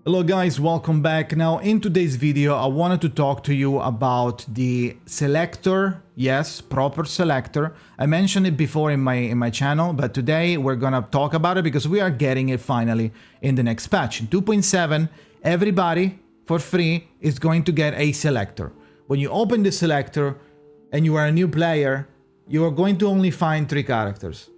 Hello guys, welcome back. Now in today's video I wanted to talk to you about the selector. Yes, proper selector. I mentioned it before in my channel, but today we're gonna talk about it because we are getting it finally in the next patch. In 2.7, everybody for free is going to get a selector. When you open the selector and you are a new player, you are going to only find 3 characters.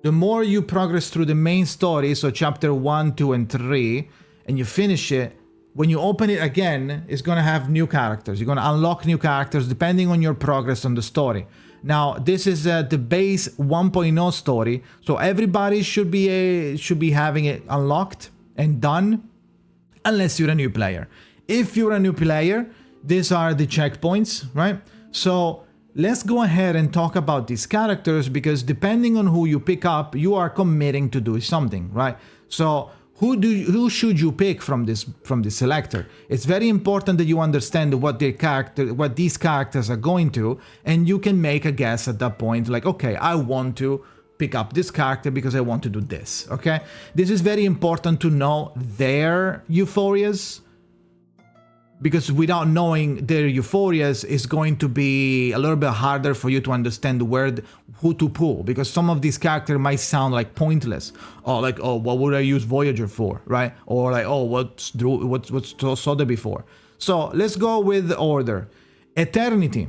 The more you progress through the main story, so chapter 1, 2 and 3, and you finish it, when you open it again, it's gonna have new characters. You're gonna unlock new characters depending on your progress on the story. Now, this is the base 1.0 story, so everybody should be having it unlocked and done, unless you're a new player. If you're a new player, these are the checkpoints, right? So let's go ahead and talk about these characters, because depending on who you pick up, you are committing to do something, right? So who should you pick from this selector? It's very important that you understand what these characters are going to, and you can make a guess at that point, like, okay, I want to pick up this character because I want to do this, okay? This is very important to know their euphorias, because without knowing their euphorias, it's going to be a little bit harder for you to understand who to pull, because some of these characters might sound like pointless, or like, oh, what would I use Voyager for, right? Or like, oh, what's Sotheby for? So let's go with order. Eternity,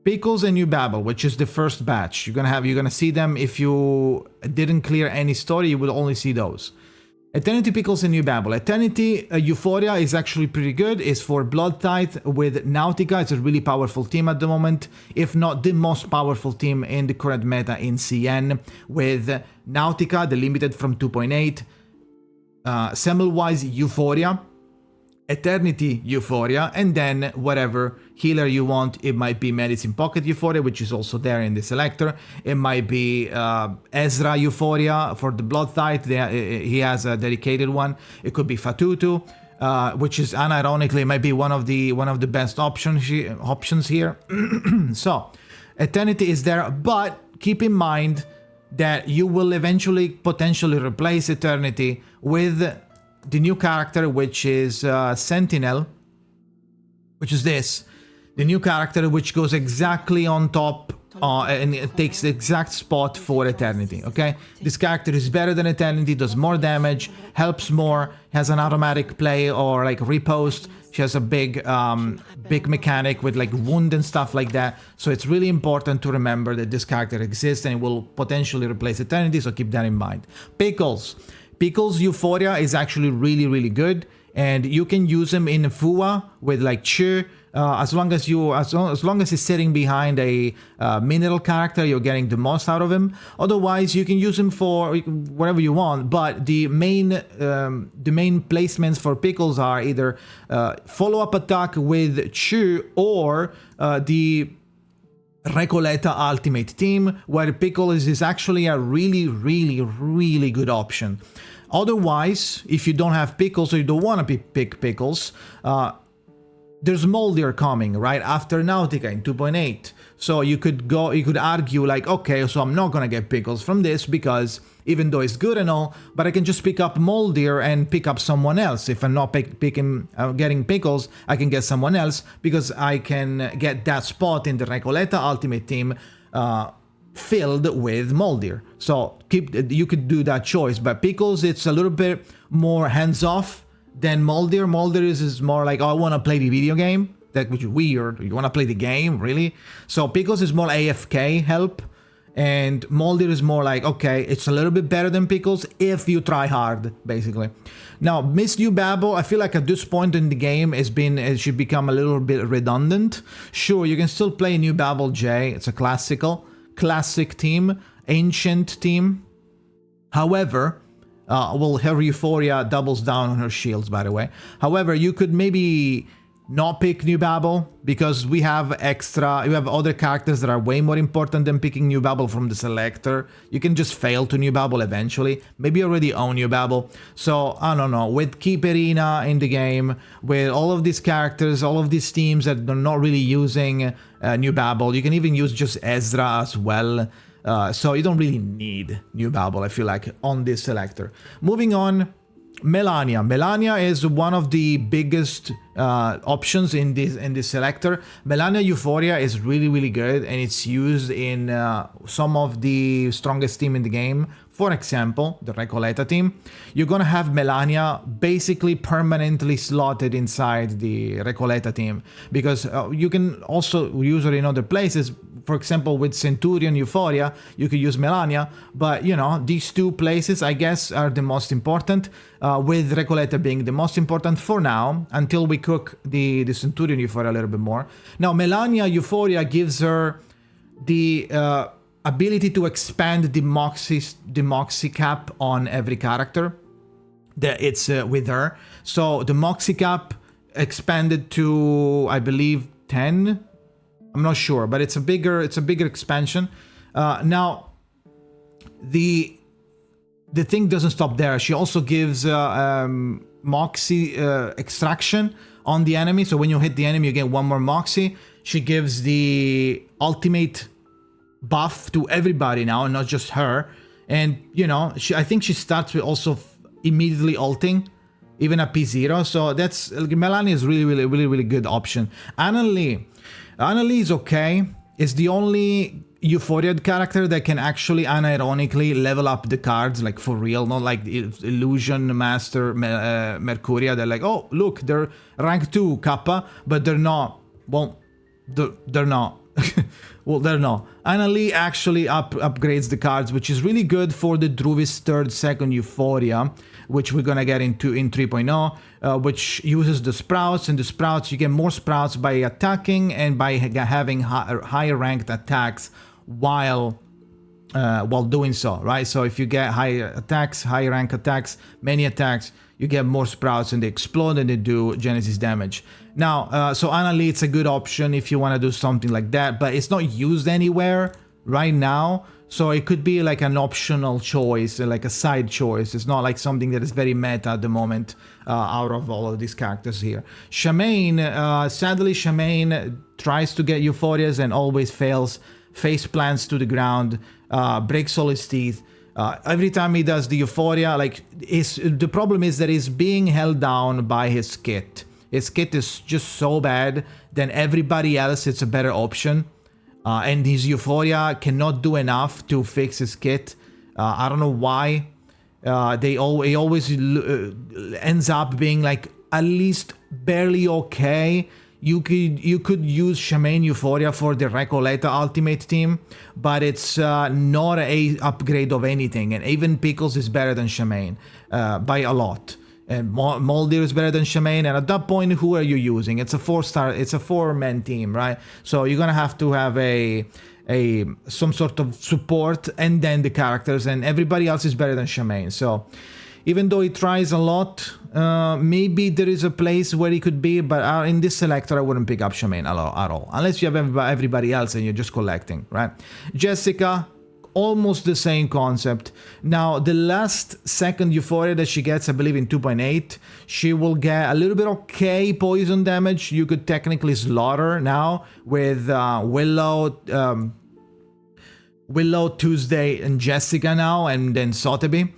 Pickles and New Babel, which is the first batch. You're gonna see them. If you didn't clear any story, you will only see those. Eternity, Pickles and New Babel. Eternity Euphoria is actually pretty good. It's for Blood Tithe with Nautica. It's a really powerful team at the moment, if not the most powerful team in the current meta in CN, with Nautica, the limited from 2.8, Semmelweis Euphoria, Eternity Euphoria, and then whatever healer you want. It might be Medicine Pocket Euphoria, which is also there in the selector. It might be Ezra Euphoria for the Blood Tithe. He has a dedicated one. It could be Fatutu, which is unironically might be one of the best options here. So Eternity is there, but keep in mind that you will eventually potentially replace Eternity with the new character, which is Sentinel, which is this. The new character which goes exactly on top and it takes the exact spot for Eternity, okay? This character is better than Eternity, does more damage, helps more, has an automatic play or like repost. She has a big mechanic with like wound and stuff like that. So it's really important to remember that this character exists and it will potentially replace Eternity, so keep that in mind. Pickles Euphoria is actually really good, and you can use him in Fua with like Chu. As long as he's sitting behind a mineral character, you're getting the most out of him. Otherwise, you can use him for whatever you want. But the main placements for Pickles are either follow-up attack with Chu or the Recoleta Ultimate team, where Pickles is actually a really good option. Otherwise, if you don't have Pickles or you don't want to pick Pickles, there's Moldir coming right after Nautica in 2.8. So you could argue like, okay, so I'm not gonna get Pickles from this, because even though it's good and all, but I can just pick up Moldir and pick up someone else. If I'm not getting Pickles, I can get someone else, because I can get that spot in the Recoleta Ultimate team filled with Moldir. So you could do that choice, but Pickles, it's a little bit more hands-off than Moldir. Moldir is more like, oh, I want to play the video game. That which is weird. You want to play the game, really? So Pickles is more AFK help, and Moldir is more like, okay, it's a little bit better than Pickles if you try hard, basically. Now, Miss New Babel, I feel like at this point in the game it should become a little bit redundant. Sure, you can still play New Babel J. It's a classic team, ancient team. However, her Euphoria doubles down on her shields, by the way. However, you could maybe not pick New Babel, because you have other characters that are way more important than picking New Babel from the selector. You can just fail to New Babel eventually. Maybe you already own New Babel. So, I don't know, with Keeperina in the game, with all of these characters, all of these teams that are not really using New Babel, you can even use just Ezra as well. So you don't really need New Babel, I feel like, on this selector. Moving on, Melania. Melania is one of the biggest options in this selector. Melania Euphoria is really good, and it's used in some of the strongest team in the game. For example, the Recoleta team. You're gonna have Melania basically permanently slotted inside the Recoleta team, because you can also use her in other places. For example, with Centurion Euphoria, you could use Melania, but you know, these two places, I guess, are the most important, with Recoleta being the most important for now, until we cook the Centurion Euphoria a little bit more. Now, Melania Euphoria gives her the ability to expand the Moxie cap on every character that it's with her. So the Moxie cap expanded to, I believe, 10. I'm not sure, but it's a bigger expansion. Now, the thing doesn't stop there. She also gives Moxie extraction on the enemy. So when you hit the enemy, you get one more Moxie. She gives the ultimate buff to everybody now, not just her. And you know, I think she starts with also immediately ulting, even at P0. So that's, Melania is really good option. Annalie is okay. It's the only Euphoria character that can actually unironically level up the cards, like for real, not like Illusion Master, Mercuria. They're like, oh look, they're rank 2 Kappa, but they're not. Well, they're not. Well, they're not. Annalie actually upgrades the cards, which is really good for the Druvis 3rd, 2nd Euphoria, which we're gonna get into in 3.0, which uses the sprouts, and the sprouts, you get more sprouts by attacking and by having higher ranked attacks while doing so, right? So if you get higher attacks, higher rank attacks, many attacks, you get more sprouts and they explode and they do Genesis damage. Now, so Annalie, it's a good option if you want to do something like that, but it's not used anywhere right now. So it could be like an optional choice, like a side choice. It's not like something that is very meta at the moment out of all of these characters here. Shamane, sadly, Shamane tries to get Euphorias and always fails. Face plants to the ground, breaks all his teeth. Every time he does the Euphoria, like, the problem is that he's being held down by his kit. His kit is just so bad than everybody else. It's a better option. And his Euphoria cannot do enough to fix his kit. I don't know why. He always ends up being like at least barely okay. You could use Shamane Euphoria for the Recoleta Ultimate team, but it's not a upgrade of anything. And even Pickles is better than Shamane by a lot. And Moldir is better than Shamane, and at that point, who are you using? It's a 4-star, it's a 4-man team, right? So you're gonna have to have some sort of support, and then the characters, and everybody else is better than Shamane. So even though he tries a lot, maybe there is a place where he could be, but in this selector, I wouldn't pick up Shamane at all, unless you have everybody else and you're just collecting, right? Jessica, almost the same concept. Now, the last 2nd Euphoria that she gets, I believe in 2.8, she will get a little bit okay poison damage. You could technically slaughter now with Willow, Tuesday, and Jessica now, and then Sotheby.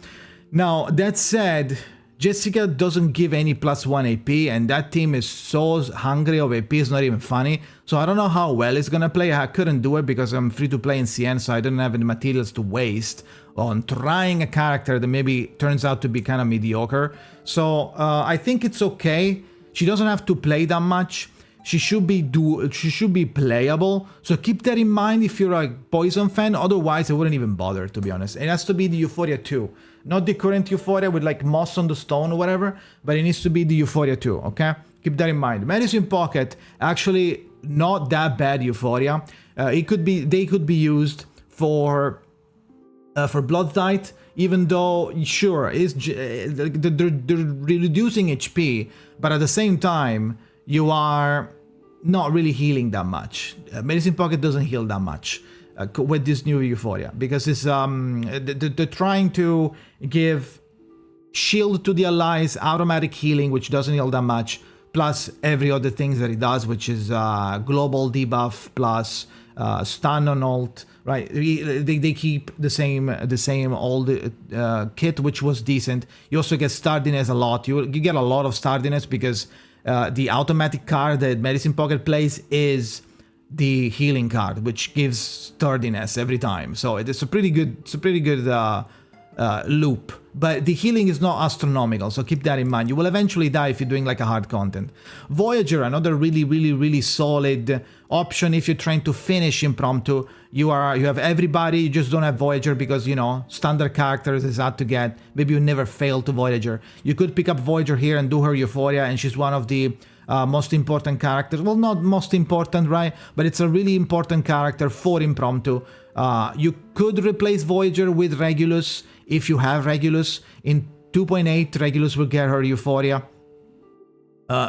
Now, that said, Jessica doesn't give any +1 AP, and that team is so hungry of AP, it's not even funny. So I don't know how well it's gonna play. I couldn't do it because I'm free to play in CN, so I didn't have any materials to waste on trying a character that maybe turns out to be kind of mediocre. So I think it's okay. She doesn't have to play that much. She should be playable. So keep that in mind if you're a Poison fan. Otherwise, I wouldn't even bother, to be honest. It has to be the Euphoria 2. Not the current Euphoria with like moss on the stone or whatever, but it needs to be the Euphoria 2, okay? Keep that in mind. Medicine Pocket, actually not that bad Euphoria. They could be used for Blood Tithe, even though, sure, they're reducing HP, but at the same time, you are not really healing that much. Medicine Pocket doesn't heal that much with this new Euphoria, because it's they're trying to give shield to the allies, automatic healing, which doesn't heal that much, plus every other things that it does, which is global debuff plus stun on ult, right? They keep the same old kit, which was decent. You also get stardiness a lot. You get a lot of stardiness because the automatic card that Medicine Pocket plays is the healing card, which gives sturdiness every time. So it's a pretty good loop. But the healing is not astronomical, so keep that in mind. You will eventually die if you're doing like a hard content. Voyager, another really solid option if you're trying to finish impromptu. You have everybody, you just don't have Voyager because, you know, standard characters is hard to get. Maybe you never fail to Voyager. You could pick up Voyager here and do her Euphoria, and she's one of the most important characters. Well, not most important, right? But it's a really important character for impromptu. You could replace Voyager with Regulus if you have Regulus. In 2.8, Regulus will get her Euphoria.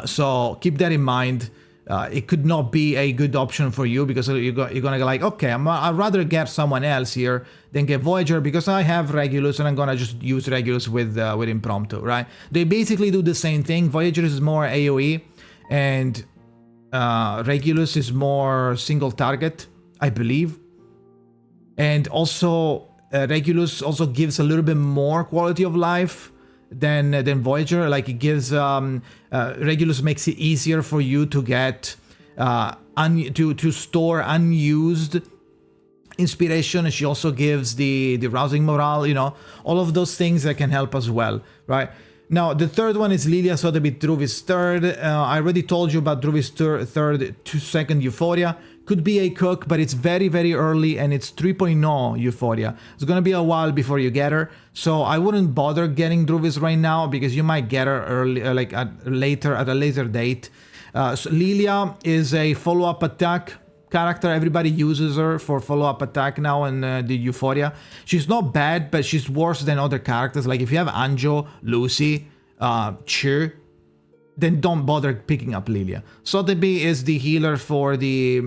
So keep that in mind. It could not be a good option for you because you're gonna go like, okay, I'd rather get someone else here than get Voyager because I have Regulus and I'm gonna just use Regulus with impromptu, right? They basically do the same thing. Voyager is more AoE and Regulus is more single target, I believe. And also Regulus also gives a little bit more quality of life than Voyager. Like it gives Regulus makes it easier for you to get to store unused inspiration, and she also gives the rousing morale, you know, all of those things that can help as well, right? Now the third one is Lilya, Sotheby, Druvis third. I already told you about Druvis third, second Euphoria. Could be a cook, but it's very early and it's 3.0 Euphoria. It's gonna be a while before you get her, so I wouldn't bother getting Druvis right now because you might get her early, like at a later date. So Lilya is a follow-up attack character. Everybody uses her for follow-up attack now in the Euphoria. She's not bad, but she's worse than other characters. Like if you have Anjo, Lucy, Cheer, then don't bother picking up Lilya. Sotheby is the healer for the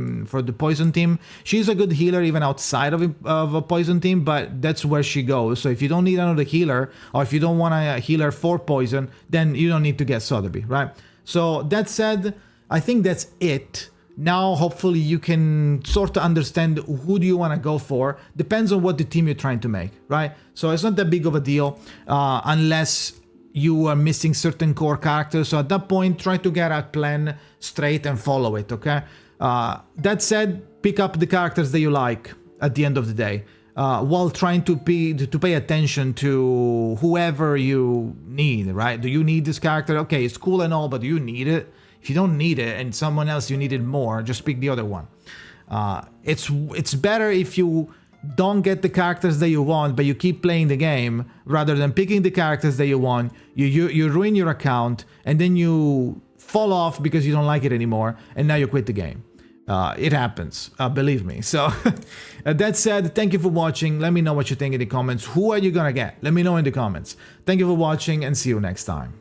poison team. She's a good healer even outside of a poison team, but that's where she goes. So if you don't need another healer, or if you don't want a healer for poison, then you don't need to get Sotheby, right? So that said, I think that's it. Now hopefully you can sort of understand who do you want to go for. Depends on what the team you're trying to make, right? So it's not that big of a deal unless you are missing certain core characters. So at that point, try to get a plan straight and follow it, okay? That said, pick up the characters that you like at the end of the day, while trying to pay attention to whoever you need, right? Do you need this character? Okay, it's cool and all, but do you need it? If you don't need it and someone else you needed more, just pick the other one. It's better if you don't get the characters that you want, but you keep playing the game, rather than picking the characters that you want, you ruin your account, and then you fall off because you don't like it anymore, and now you quit the game. It happens, believe me. So, that said, thank you for watching. Let me know what you think in the comments. Who are you gonna get? Let me know in the comments. Thank you for watching, and see you next time.